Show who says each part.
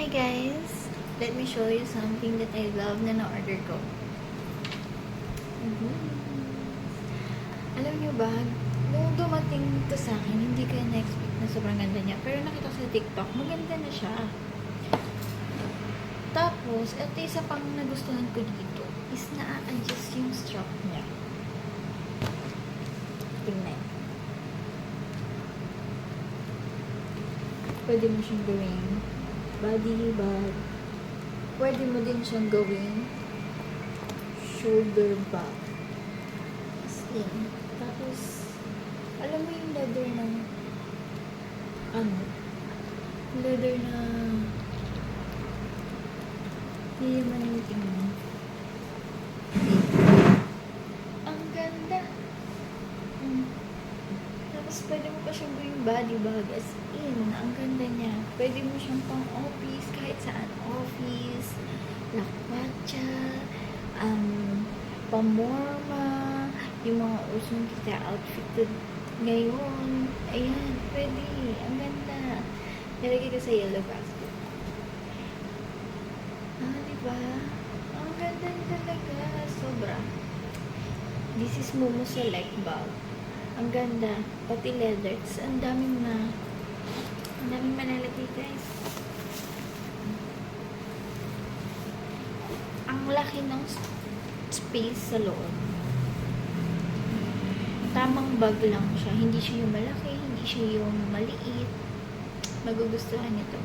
Speaker 1: Hi guys! Let me show you something that I love na na-order ko. Alam niyo ba, nung dumating to sa akin, hindi ko na-expect na sobrang ganda niya. Pero nakita ko sa TikTok, maganda na siya. Tapos, ito isa pang nagustuhan ko dito is na-adjust yung strap niya. Tingnan. Pwede mo siyang gawing body bag. Pwede mo din siyang gawing shoulder bag. Slim. Tapos, alam mo yung leather ng leather na hindi naman yung tingnan. Ang ganda. Tapos, pwede mo pa siyang gawing body bag as in. Ang ganda niya. Pwede mo siyang pang office, kahit saan office, lakwacha, pamorma, yung mga usong kita outfit ngayon. Ayan, pwede. Ang ganda. Nilagay ko sa yellow basket. Diba? Ang ganda niya talaga. Sobra. This is Momo Select Bag. Ang ganda. Pati leather. Ang daming malalagay, guys. Ang laki ng space sa loob. Tamang bag lang siya. Hindi siya yung malaki, hindi siya yung maliit. Magugustuhan nito.